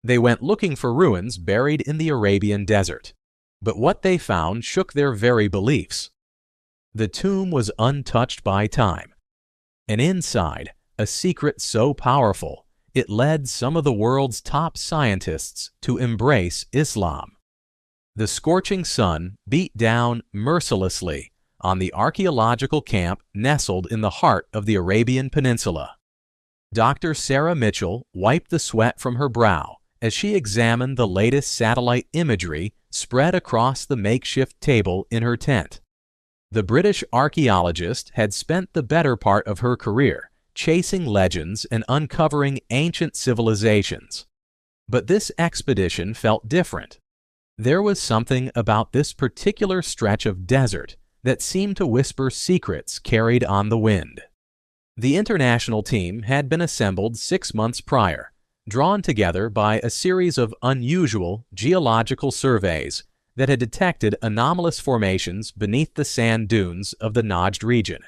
They went looking for ruins buried in the Arabian desert. But what they found shook their very beliefs. The tomb was untouched by time, and inside, a secret so powerful, it led some of the world's top scientists to embrace Islam. The scorching sun beat down mercilessly on the archaeological camp nestled in the heart of the Arabian Peninsula. Dr. Sarah Mitchell wiped the sweat from her brow as she examined the latest satellite imagery spread across the makeshift table in her tent. The British archaeologist had spent the better part of her career chasing legends and uncovering ancient civilizations. But this expedition felt different. There was something about this particular stretch of desert that seemed to whisper secrets carried on the wind. The international team had been assembled 6 months prior, drawn together by a series of unusual geological surveys that had detected anomalous formations beneath the sand dunes of the Najd region.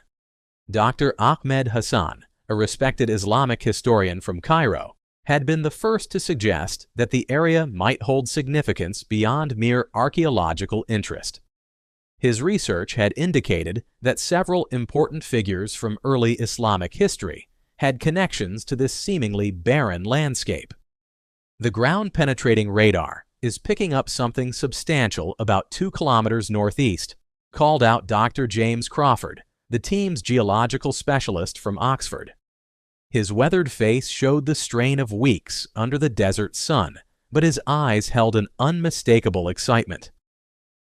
Dr. Ahmed Hassan, a respected Islamic historian from Cairo, had been the first to suggest that the area might hold significance beyond mere archaeological interest. His research had indicated that several important figures from early Islamic history had connections to this seemingly barren landscape. The ground-penetrating radar is picking up something substantial about 2 kilometers northeast, called out Dr. James Crawford, the team's geological specialist from Oxford. His weathered face showed the strain of weeks under the desert sun, but his eyes held an unmistakable excitement.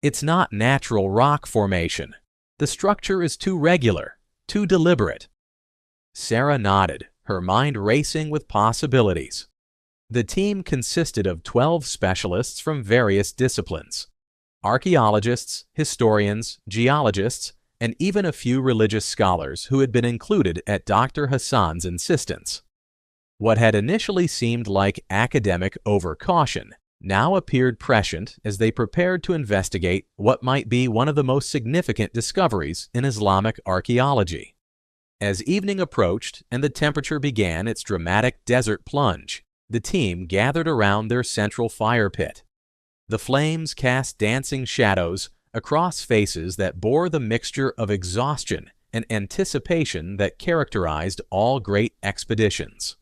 It's not natural rock formation. The structure is too regular, too deliberate. Sarah nodded, her mind racing with possibilities. The team consisted of 12 specialists from various disciplines: archaeologists, historians, geologists, and even a few religious scholars who had been included at Dr. Hassan's insistence. What had initially seemed like academic overcaution now appeared prescient as they prepared to investigate what might be one of the most significant discoveries in Islamic archaeology. As evening approached and the temperature began its dramatic desert plunge, the team gathered around their central fire pit. The flames cast dancing shadows across faces that bore the mixture of exhaustion and anticipation that characterized all great expeditions.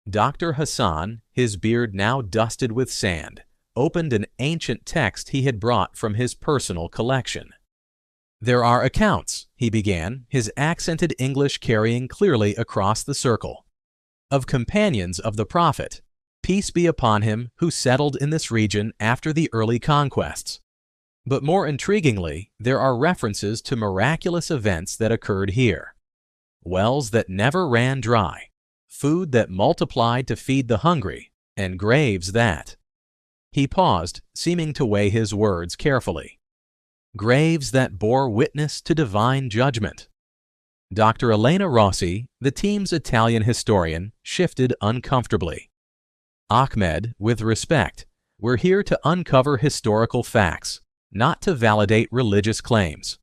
Dr. Hassan, his beard now dusted with sand, opened an ancient text he had brought from his personal collection. "There are accounts," he began, his accented English carrying clearly across the circle, "of companions of the Prophet, peace be upon him, who settled in this region after the early conquests. But more intriguingly, there are references to miraculous events that occurred here. Wells that never ran dry, food that multiplied to feed the hungry, and graves that—" He paused, seeming to weigh his words carefully. "Graves that bore witness to divine judgment." Dr. Elena Rossi, the team's Italian historian, shifted uncomfortably. "Ahmed, with respect, we're here to uncover historical facts, not to validate religious claims.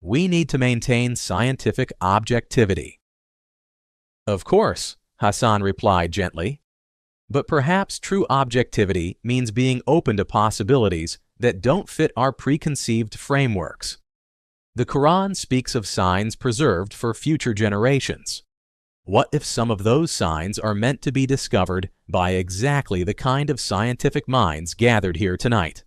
We need to maintain scientific objectivity." "Of course," Hassan replied gently. "But perhaps true objectivity means being open to possibilities that don't fit our preconceived frameworks. The Quran speaks of signs preserved for future generations. What if some of those signs are meant to be discovered by exactly the kind of scientific minds gathered here tonight?"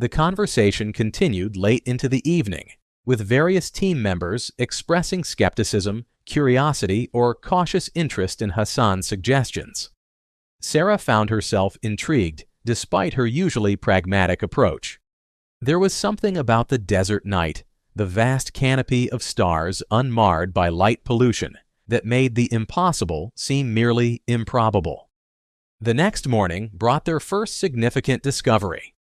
The conversation continued late into the evening, with various team members expressing skepticism, curiosity, or cautious interest in Hassan's suggestions. Sarah found herself intrigued despite her usually pragmatic approach. There was something about the desert night, the vast canopy of stars unmarred by light pollution, that made the impossible seem merely improbable. The next morning brought their first significant discovery.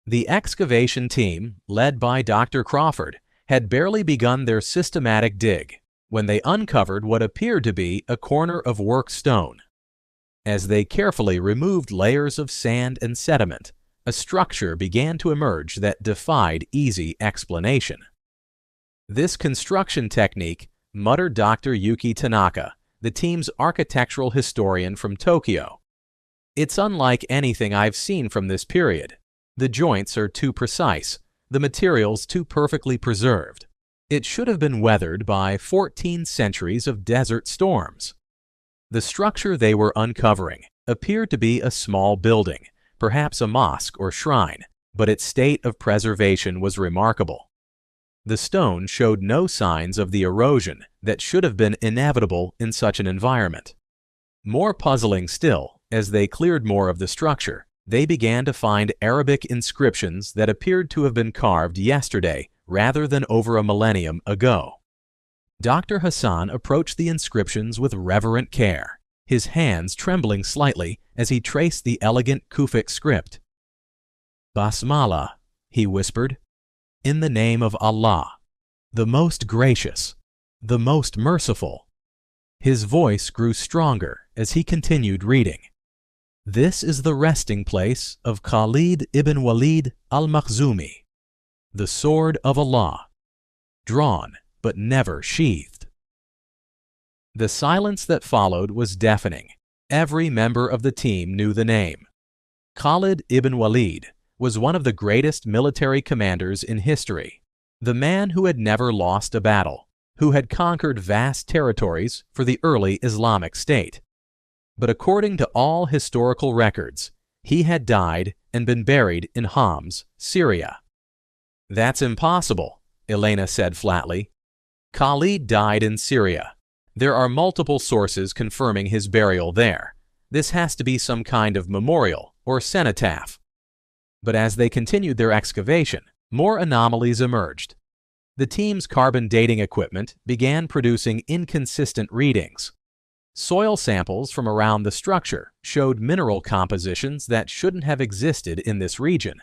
The excavation team, led by Dr. Crawford, had barely begun their systematic dig when they uncovered what appeared to be a corner of worked stone. As they carefully removed layers of sand and sediment, a structure began to emerge that defied easy explanation. "This construction technique," muttered Dr. Yuki Tanaka, the team's architectural historian from Tokyo, It's unlike anything I've seen from this period. The joints are too precise, the materials too perfectly preserved. It should have been weathered by 14 centuries of desert storms. The structure they were uncovering appeared to be a small building, perhaps a mosque or shrine, but its state of preservation was remarkable. The stone showed no signs of the erosion that should have been inevitable in such an environment. More puzzling still, as they cleared more of the structure, they began to find Arabic inscriptions that appeared to have been carved yesterday rather than over a millennium ago. Dr. Hassan approached the inscriptions with reverent care, his hands trembling slightly as he traced the elegant Kufic script. "Basmala," he whispered, "in the name of Allah, the most gracious, the most merciful." His voice grew stronger as he continued reading. "This is the resting place of Khalid ibn Walid al-Makhzumi, the sword of Allah, drawn but never sheathed." The silence that followed was deafening. Every member of the team knew the name. Khalid ibn Walid was one of the greatest military commanders in history, the man who had never lost a battle, who had conquered vast territories for the early Islamic State. But according to all historical records, he had died and been buried in Homs, Syria. "That's impossible," Elena said flatly. "Khalid died in Syria. There are multiple sources confirming his burial there. This has to be some kind of memorial or cenotaph." But as they continued their excavation, more anomalies emerged. The team's carbon dating equipment began producing inconsistent readings. Soil samples from around the structure showed mineral compositions that shouldn't have existed in this region.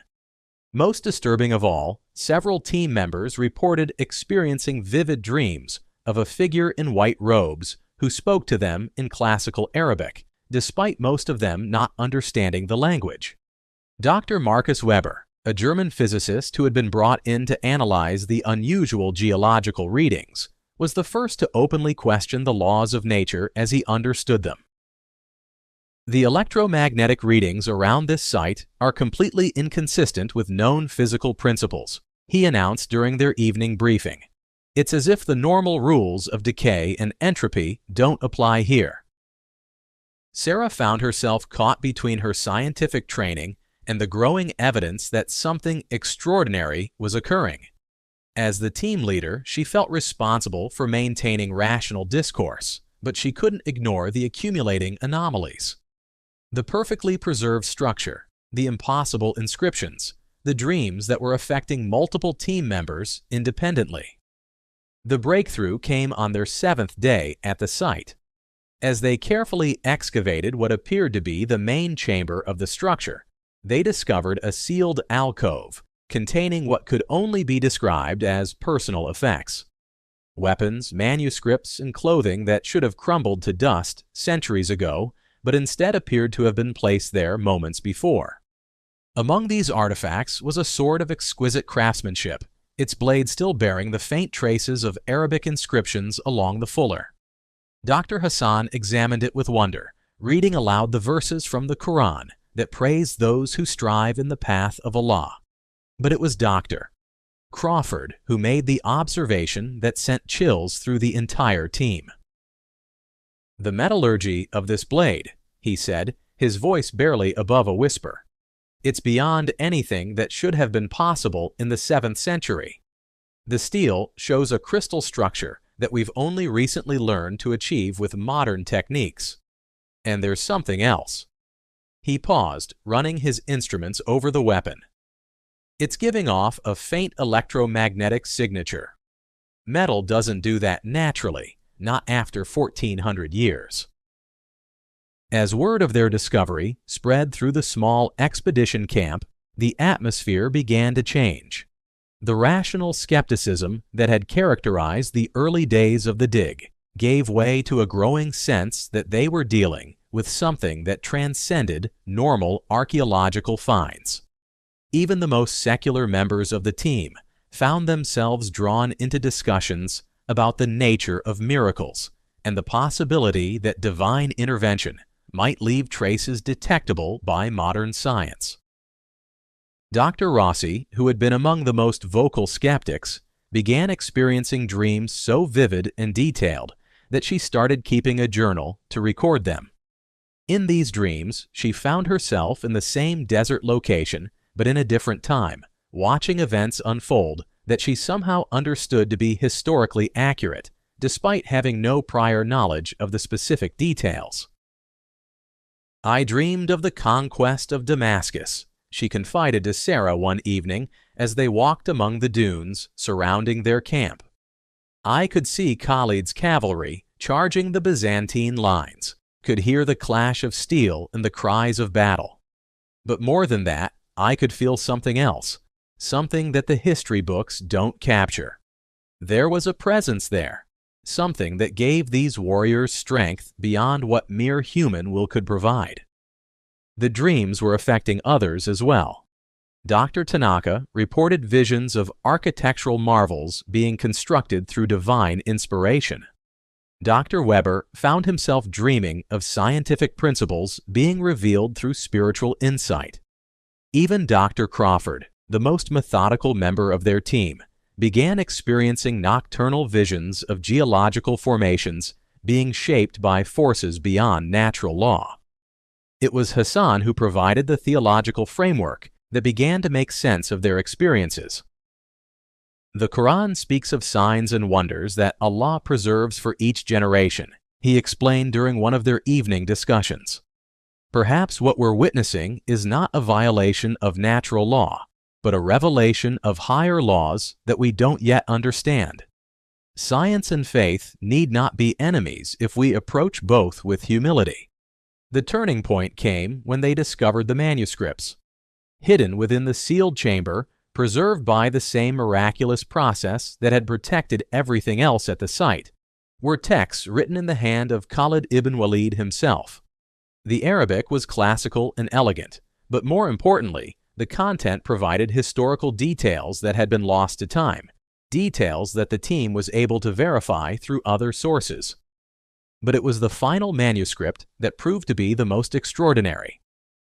Most disturbing of all, several team members reported experiencing vivid dreams of a figure in white robes who spoke to them in classical Arabic, despite most of them not understanding the language. Dr. Marcus Weber, a German physicist who had been brought in to analyze the unusual geological readings, was the first to openly question the laws of nature as he understood them. "The electromagnetic readings around this site are completely inconsistent with known physical principles," he announced during their evening briefing. "It's as if the normal rules of decay and entropy don't apply here." Sarah found herself caught between her scientific training and the growing evidence that something extraordinary was occurring. As the team leader, she felt responsible for maintaining rational discourse, but she couldn't ignore the accumulating anomalies. The perfectly preserved structure, the impossible inscriptions, the dreams that were affecting multiple team members independently. The breakthrough came on their 7th day at the site. As they carefully excavated what appeared to be the main chamber of the structure, they discovered a sealed alcove containing what could only be described as personal effects. Weapons, manuscripts, and clothing that should have crumbled to dust centuries ago, but instead appeared to have been placed there moments before. Among these artifacts was a sword of exquisite craftsmanship, its blade still bearing the faint traces of Arabic inscriptions along the fuller. Dr. Hassan examined it with wonder, reading aloud the verses from the Quran that praise those who strive in the path of Allah. But it was Dr. Crawford who made the observation that sent chills through the entire team. "The metallurgy of this blade," he said, his voice barely above a whisper. "It's beyond anything that should have been possible in the 7th century. The steel shows a crystal structure that we've only recently learned to achieve with modern techniques. And there's something else." He paused, running his instruments over the weapon. "It's giving off a faint electromagnetic signature. Metal doesn't do that naturally, not after 1400 years." As word of their discovery spread through the small expedition camp, the atmosphere began to change. The rational skepticism that had characterized the early days of the dig gave way to a growing sense that they were dealing with something that transcended normal archaeological finds. Even the most secular members of the team found themselves drawn into discussions about the nature of miracles and the possibility that divine intervention might leave traces detectable by modern science. Dr. Rossi, who had been among the most vocal skeptics, began experiencing dreams so vivid and detailed that she started keeping a journal to record them. In these dreams, she found herself in the same desert location, but in a different time, watching events unfold that she somehow understood to be historically accurate, despite having no prior knowledge of the specific details. "I dreamed of the conquest of Damascus," she confided to Sarah one evening as they walked among the dunes surrounding their camp. "I could see Khalid's cavalry charging the Byzantine lines, could hear the clash of steel and the cries of battle. But more than that, I could feel something else, something that the history books don't capture. There was a presence there, something that gave these warriors strength beyond what mere human will could provide." The dreams were affecting others as well. Dr. Tanaka reported visions of architectural marvels being constructed through divine inspiration. Dr. Weber found himself dreaming of scientific principles being revealed through spiritual insight. Even Dr. Crawford, the most methodical member of their team, began experiencing nocturnal visions of geological formations being shaped by forces beyond natural law. It was Hassan who provided the theological framework that began to make sense of their experiences. "The Quran speaks of signs and wonders that Allah preserves for each generation," he explained during one of their evening discussions. "Perhaps what we're witnessing is not a violation of natural law, but a revelation of higher laws that we don't yet understand. Science and faith need not be enemies if we approach both with humility." The turning point came when they discovered the manuscripts. Hidden within the sealed chamber, preserved by the same miraculous process that had protected everything else at the site, were texts written in the hand of Khalid ibn Walid himself. The Arabic was classical and elegant, but more importantly, the content provided historical details that had been lost to time, details that the team was able to verify through other sources. But it was the final manuscript that proved to be the most extraordinary.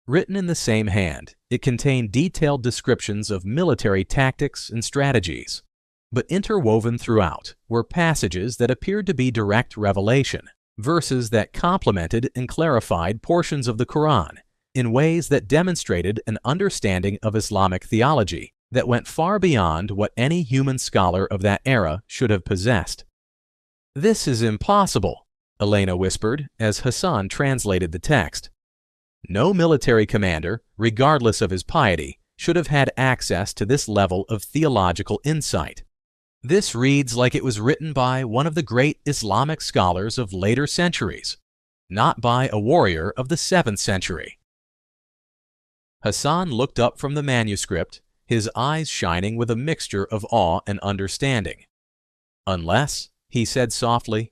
Written in the same hand, it contained detailed descriptions of military tactics and strategies. But interwoven throughout were passages that appeared to be direct revelation, verses that complemented and clarified portions of the Quran in ways that demonstrated an understanding of Islamic theology that went far beyond what any human scholar of that era should have possessed. "This is impossible," Elena whispered as Hassan translated the text. No military commander, regardless of his piety, should have had access to this level of theological insight. "This reads like it was written by one of the great Islamic scholars of later centuries, not by a warrior of the 7th century. Hassan looked up from the manuscript, his eyes shining with a mixture of awe and understanding. "Unless," he said softly,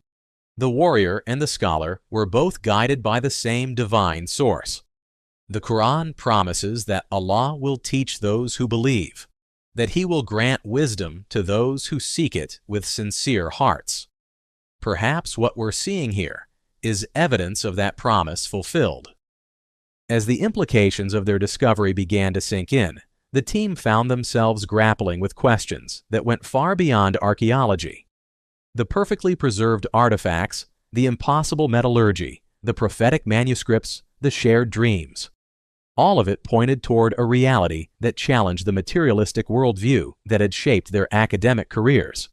"the warrior and the scholar were both guided by the same divine source. The Quran promises that Allah will teach those who believe, that He will grant wisdom to those who seek it with sincere hearts. Perhaps what we're seeing here is evidence of that promise fulfilled." As the implications of their discovery began to sink in, the team found themselves grappling with questions that went far beyond archaeology. The perfectly preserved artifacts, the impossible metallurgy, the prophetic manuscripts, the shared dreams. All of it pointed toward a reality that challenged the materialistic worldview that had shaped their academic careers.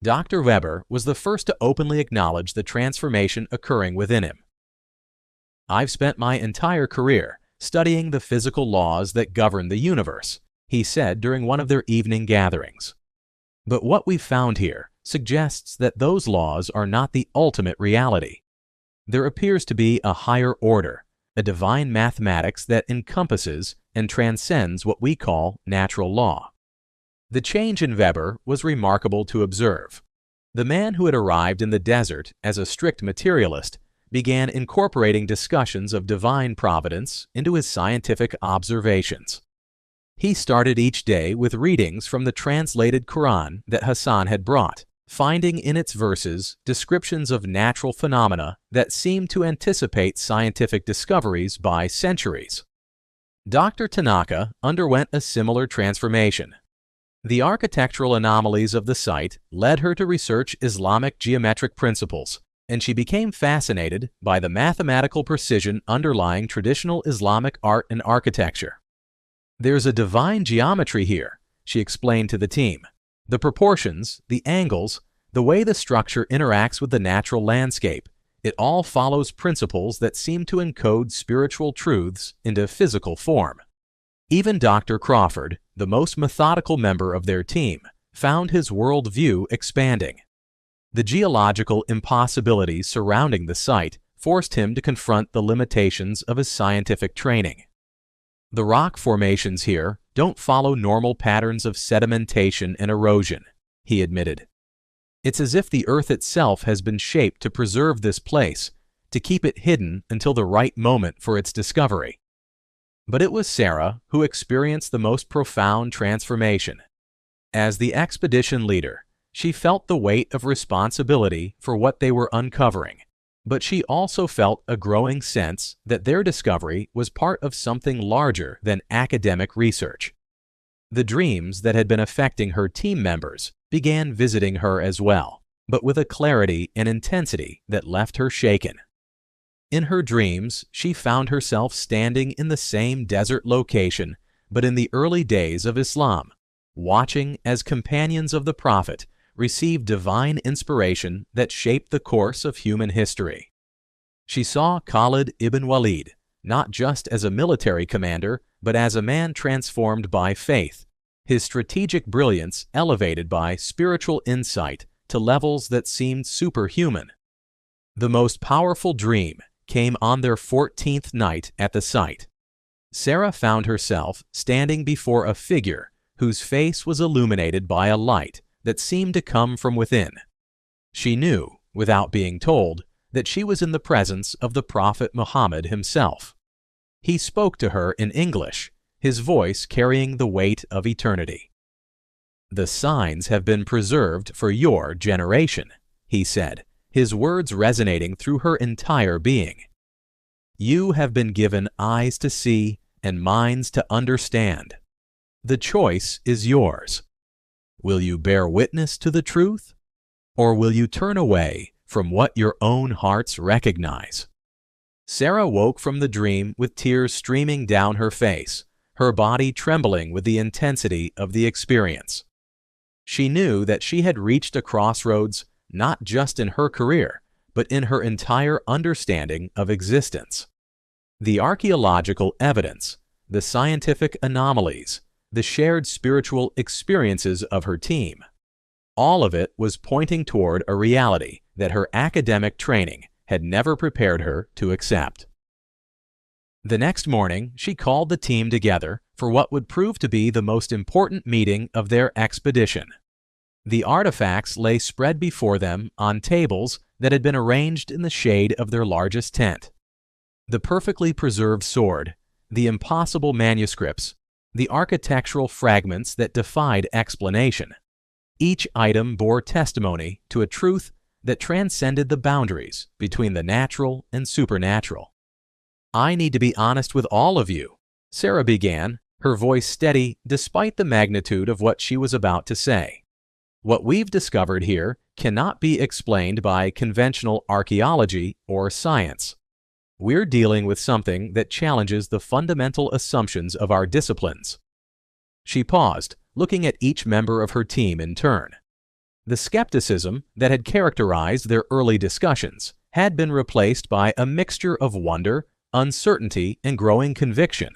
Dr. Weber was the first to openly acknowledge the transformation occurring within him. "I've spent my entire career studying the physical laws that govern the universe," he said during one of their evening gatherings. "But what we've found here suggests that those laws are not the ultimate reality. There appears to be a higher order, a divine mathematics that encompasses and transcends what we call natural law." The change in Weber was remarkable to observe. The man who had arrived in the desert as a strict materialist began incorporating discussions of divine providence into his scientific observations. He started each day with readings from the translated Quran that Hassan had brought, finding in its verses descriptions of natural phenomena that seem to anticipate scientific discoveries by centuries. Dr. Tanaka underwent a similar transformation. The architectural anomalies of the site led her to research Islamic geometric principles, and she became fascinated by the mathematical precision underlying traditional Islamic art and architecture. "There's a divine geometry here," she explained to the team. "The proportions, the angles, the way the structure interacts with the natural landscape, it all follows principles that seem to encode spiritual truths into physical form." Even Dr. Crawford, the most methodical member of their team, found his worldview expanding. The geological impossibilities surrounding the site forced him to confront the limitations of his scientific training. "The rock formations here don't follow normal patterns of sedimentation and erosion," he admitted. "It's as if the earth itself has been shaped to preserve this place, to keep it hidden until the right moment for its discovery." But it was Sarah who experienced the most profound transformation. As the expedition leader, she felt the weight of responsibility for what they were uncovering, but she also felt a growing sense that their discovery was part of something larger than academic research. The dreams that had been affecting her team members began visiting her as well, but with a clarity and intensity that left her shaken. In her dreams, she found herself standing in the same desert location, but in the early days of Islam, watching as companions of the Prophet received divine inspiration that shaped the course of human history. She saw Khalid ibn Walid not just as a military commander, but as a man transformed by faith, his strategic brilliance elevated by spiritual insight to levels that seemed superhuman. The most powerful dream came on their 14th night at the site. Sarah found herself standing before a figure whose face was illuminated by a light that seemed to come from within. She knew, without being told, that she was in the presence of the Prophet Muhammad himself. He spoke to her in English, his voice carrying the weight of eternity. "The signs have been preserved for your generation," he said, his words resonating through her entire being. "You have been given eyes to see and minds to understand. The choice is yours. Will you bear witness to the truth, or will you turn away from what your own hearts recognize?" Sarah woke from the dream with tears streaming down her face, her body trembling with the intensity of the experience. She knew that she had reached a crossroads not just in her career, but in her entire understanding of existence. The archaeological evidence, the scientific anomalies, the shared spiritual experiences of her team, all of it was pointing toward a reality that her academic training had never prepared her to accept. The next morning, she called the team together for what would prove to be the most important meeting of their expedition. The artifacts lay spread before them on tables that had been arranged in the shade of their largest tent. The perfectly preserved sword, the impossible manuscripts, the architectural fragments that defied explanation. Each item bore testimony to a truth that transcended the boundaries between the natural and supernatural. "I need to be honest with all of you," Sarah began, her voice steady despite the magnitude of what she was about to say. "What we've discovered here cannot be explained by conventional archaeology or science. We're dealing with something that challenges the fundamental assumptions of our disciplines." She paused, looking at each member of her team in turn. The skepticism that had characterized their early discussions had been replaced by a mixture of wonder, uncertainty, and growing conviction.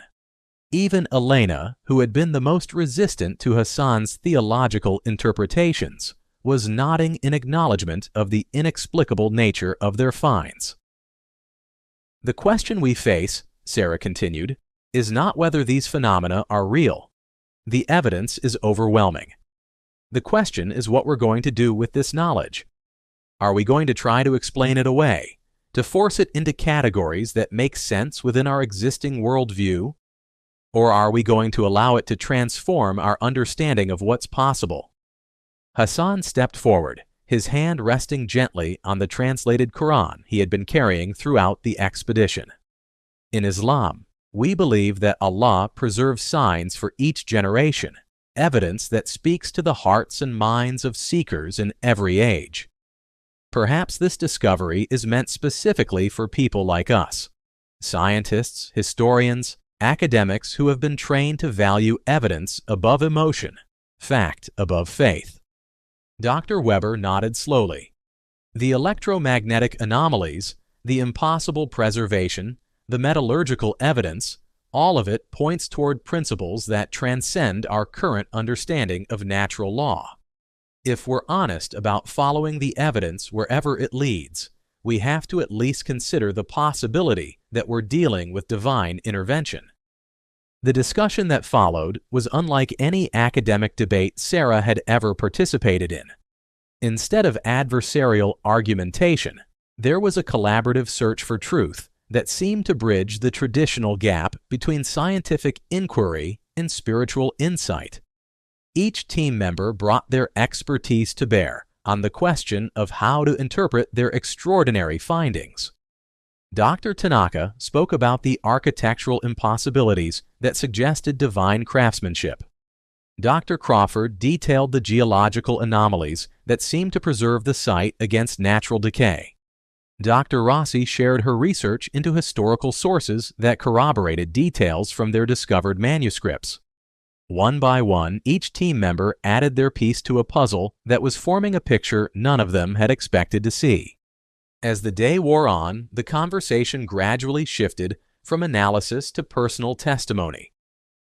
Even Elena, who had been the most resistant to Hassan's theological interpretations, was nodding in acknowledgement of the inexplicable nature of their finds. "The question we face," Sarah continued, "is not whether these phenomena are real. The evidence is overwhelming. The question is what we're going to do with this knowledge. Are we going to try to explain it away, to force it into categories that make sense within our existing worldview? Or are we going to allow it to transform our understanding of what's possible?" Hassan stepped forward, his hand resting gently on the translated Quran he had been carrying throughout the expedition. In Islam, we believe that Allah preserves signs for each generation, evidence that speaks to the hearts and minds of seekers in every age. Perhaps this discovery is meant specifically for people like us, scientists, historians, academics who have been trained to value evidence above emotion, fact above faith. Dr. Weber nodded slowly. The electromagnetic anomalies, the impossible preservation, the metallurgical evidence, all of it points toward principles that transcend our current understanding of natural law. If we're honest about following the evidence wherever it leads, we have to at least consider the possibility that we're dealing with divine intervention. The discussion that followed was unlike any academic debate Sarah had ever participated in. Instead of adversarial argumentation, there was a collaborative search for truth that seemed to bridge the traditional gap between scientific inquiry and spiritual insight. Each team member brought their expertise to bear on the question of how to interpret their extraordinary findings. Dr. Tanaka spoke about the architectural impossibilities that suggested divine craftsmanship. Dr. Crawford detailed the geological anomalies that seemed to preserve the site against natural decay. Dr. Rossi shared her research into historical sources that corroborated details from their discovered manuscripts. One by one, each team member added their piece to a puzzle that was forming a picture none of them had expected to see. As the day wore on, the conversation gradually shifted from analysis to personal testimony.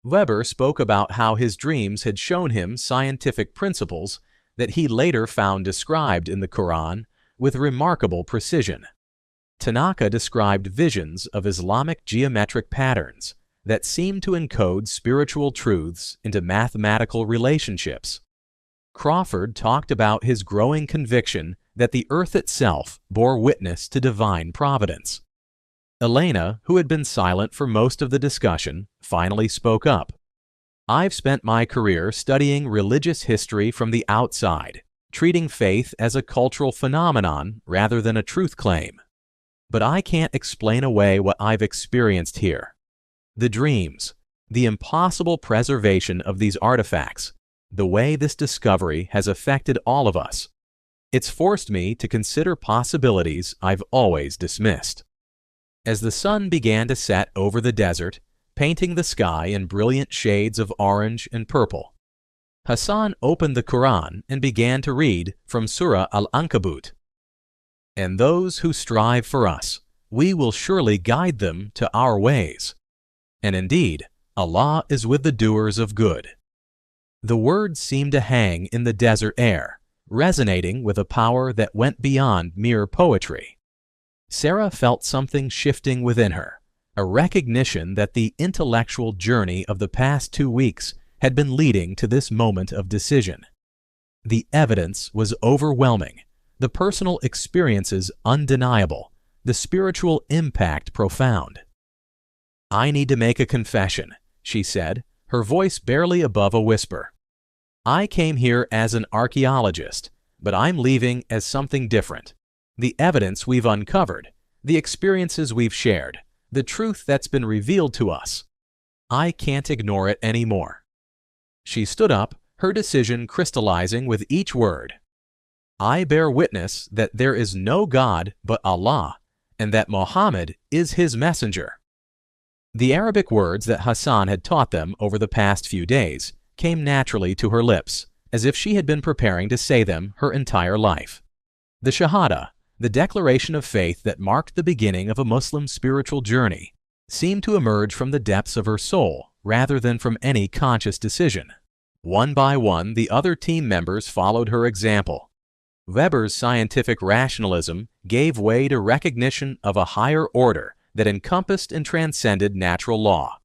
Weber spoke about how his dreams had shown him scientific principles that he later found described in the Quran with remarkable precision. Tanaka described visions of Islamic geometric patterns that seemed to encode spiritual truths into mathematical relationships. Crawford talked about his growing conviction that the earth itself bore witness to divine providence. Elena, who had been silent for most of the discussion, finally spoke up. "I've spent my career studying religious history from the outside, treating faith as a cultural phenomenon rather than a truth claim. But I can't explain away what I've experienced here. The dreams, the impossible preservation of these artifacts, the way this discovery has affected all of us. It's forced me to consider possibilities I've always dismissed." As the sun began to set over the desert, painting the sky in brilliant shades of orange and purple, Hassan opened the Quran and began to read from Surah Al-Ankabut. "And those who strive for us, we will surely guide them to our ways. And indeed, Allah is with the doers of good." The words seemed to hang in the desert air, resonating with a power that went beyond mere poetry. Sarah felt something shifting within her, a recognition that the intellectual journey of the past 2 weeks had been leading to this moment of decision. The evidence was overwhelming, the personal experiences undeniable, the spiritual impact profound. "I need to make a confession," she said, her voice barely above a whisper. "I came here as an archaeologist, but I'm leaving as something different. The evidence we've uncovered, the experiences we've shared, the truth that's been revealed to us. I can't ignore it anymore." She stood up, her decision crystallizing with each word. "I bear witness that there is no God but Allah, and that Muhammad is his messenger." The Arabic words that Hassan had taught them over the past few days came naturally to her lips, as if she had been preparing to say them her entire life. The Shahada, the declaration of faith that marked the beginning of a Muslim spiritual journey, seemed to emerge from the depths of her soul rather than from any conscious decision. One by one, the other team members followed her example. Weber's scientific rationalism gave way to recognition of a higher order that encompassed and transcended natural law.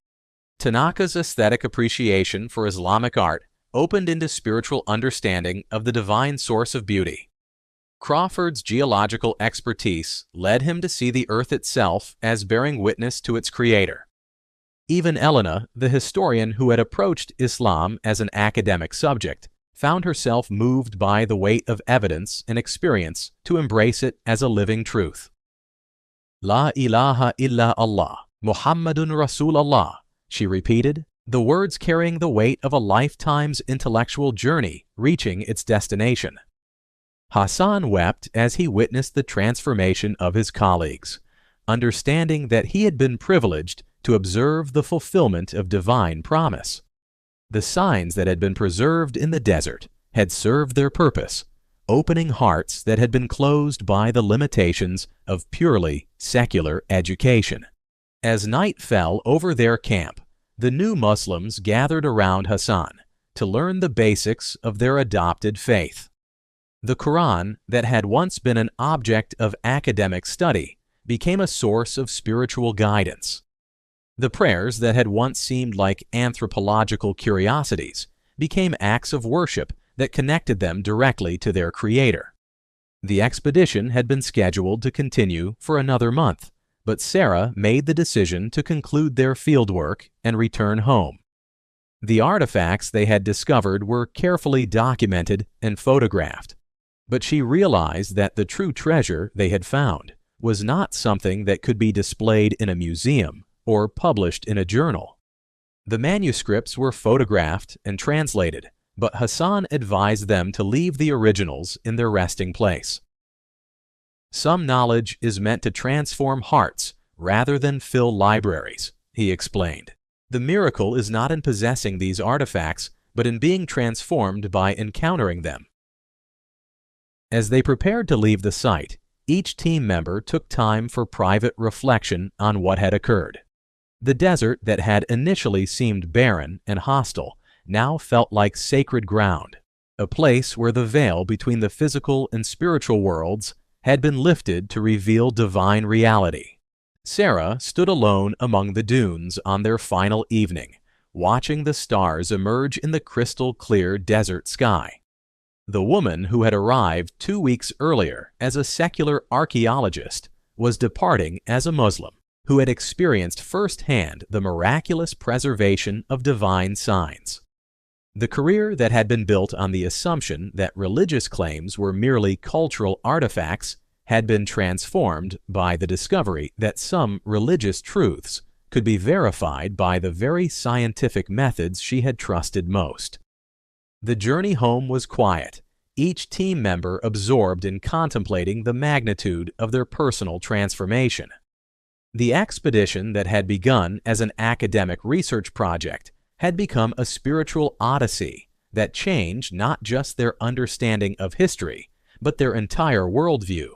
Tanaka's aesthetic appreciation for Islamic art opened into spiritual understanding of the divine source of beauty. Crawford's geological expertise led him to see the earth itself as bearing witness to its creator. Even Elena, the historian who had approached Islam as an academic subject, found herself moved by the weight of evidence and experience to embrace it as a living truth. La ilaha illa Allah, Muhammadun Rasulullah, she repeated, the words carrying the weight of a lifetime's intellectual journey reaching its destination. Hassan wept as he witnessed the transformation of his colleagues, understanding that he had been privileged to observe the fulfillment of divine promise. The signs that had been preserved in the desert had served their purpose, opening hearts that had been closed by the limitations of purely secular education. As night fell over their camp, the new Muslims gathered around Hassan to learn the basics of their adopted faith. The Quran, that had once been an object of academic study, became a source of spiritual guidance. The prayers that had once seemed like anthropological curiosities became acts of worship that connected them directly to their Creator. The expedition had been scheduled to continue for another month, but Sarah made the decision to conclude their fieldwork and return home. The artifacts they had discovered were carefully documented and photographed, but she realized that the true treasure they had found was not something that could be displayed in a museum or published in a journal. The manuscripts were photographed and translated, but Hassan advised them to leave the originals in their resting place. Some knowledge is meant to transform hearts rather than fill libraries, he explained. The miracle is not in possessing these artifacts, but in being transformed by encountering them. As they prepared to leave the site, each team member took time for private reflection on what had occurred. The desert that had initially seemed barren and hostile now felt like sacred ground, a place where the veil between the physical and spiritual worlds had been lifted to reveal divine reality. Sarah stood alone among the dunes on their final evening, watching the stars emerge in the crystal-clear desert sky. The woman who had arrived 2 weeks earlier as a secular archaeologist was departing as a Muslim who had experienced firsthand the miraculous preservation of divine signs. The career that had been built on the assumption that religious claims were merely cultural artifacts had been transformed by the discovery that some religious truths could be verified by the very scientific methods she had trusted most. The journey home was quiet, each team member absorbed in contemplating the magnitude of their personal transformation. The expedition that had begun as an academic research project had become a spiritual odyssey that changed not just their understanding of history, but their entire worldview.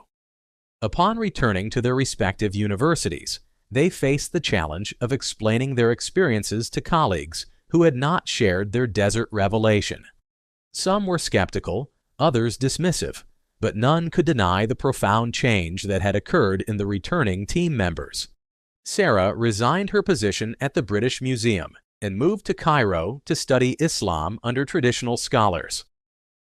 Upon returning to their respective universities, they faced the challenge of explaining their experiences to colleagues who had not shared their desert revelation. Some were skeptical, others dismissive, but none could deny the profound change that had occurred in the returning team members. Sarah resigned her position at the British Museum and moved to Cairo to study Islam under traditional scholars.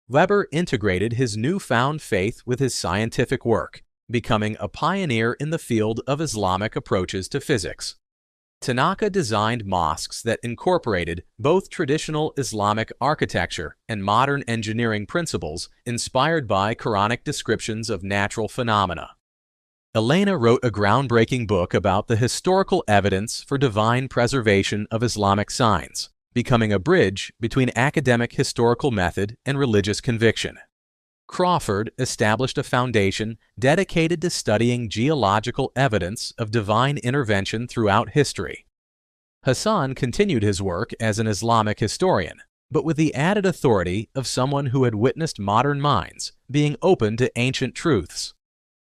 Weber integrated his newfound faith with his scientific work, becoming a pioneer in the field of Islamic approaches to physics. Tanaka designed mosques that incorporated both traditional Islamic architecture and modern engineering principles inspired by Quranic descriptions of natural phenomena. Elena wrote a groundbreaking book about the historical evidence for divine preservation of Islamic signs, becoming a bridge between academic historical method and religious conviction. Crawford established a foundation dedicated to studying geological evidence of divine intervention throughout history. Hassan continued his work as an Islamic historian, but with the added authority of someone who had witnessed modern minds being open to ancient truths.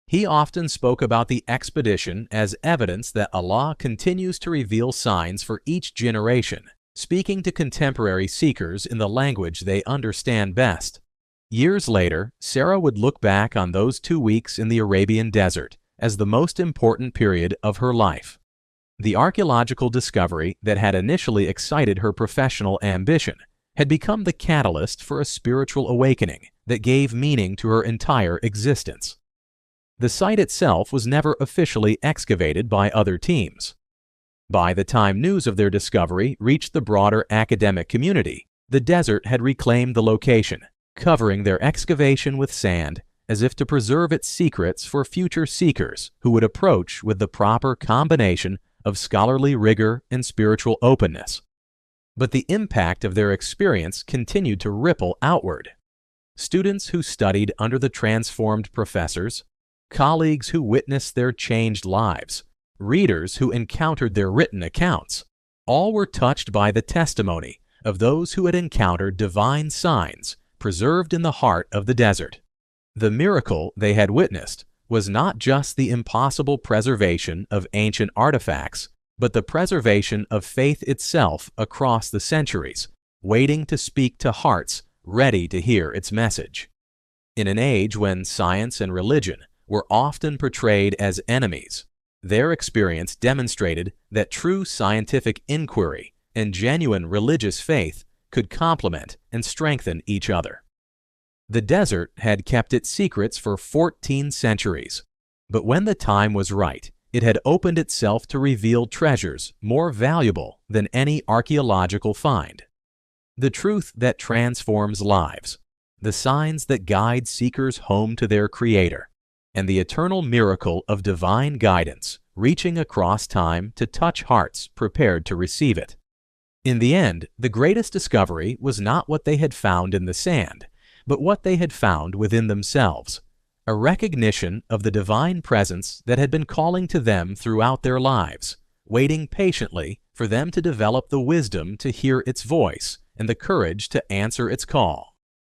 He often spoke about the expedition as evidence that Allah continues to reveal signs for each generation, speaking to contemporary seekers in the language they understand best. Years later, Sarah would look back on those 2 weeks in the Arabian desert as the most important period of her life. The archaeological discovery that had initially excited her professional ambition had become the catalyst for a spiritual awakening that gave meaning to her entire existence. The site itself was never officially excavated by other teams. By the time news of their discovery reached the broader academic community, The desert had reclaimed the location, covering their excavation with sand as if to preserve its secrets for future seekers who would approach with the proper combination of scholarly rigor and spiritual openness. But the impact of their experience continued to ripple outward. Students who studied under the transformed professors, colleagues who witnessed their changed lives, readers who encountered their written accounts, all were touched by the testimony of those who had encountered divine signs preserved in the heart of the desert. The miracle they had witnessed was not just the impossible preservation of ancient artifacts, but the preservation of faith itself across the centuries, waiting to speak to hearts ready to hear its message. In an age when science and religion were often portrayed as enemies, their experience demonstrated that true scientific inquiry and genuine religious faith could complement and strengthen each other. The desert had kept its secrets for 14 centuries, but when the time was right, it had opened itself to reveal treasures more valuable than any archaeological find. The truth that transforms lives, the signs that guide seekers home to their Creator, and the eternal miracle of divine guidance reaching across time to touch hearts prepared to receive it. In the end, the greatest discovery was not what they had found in the sand, but what they had found within themselves, a recognition of the divine presence that had been calling to them throughout their lives, waiting patiently for them to develop the wisdom to hear its voice and the courage to answer its call.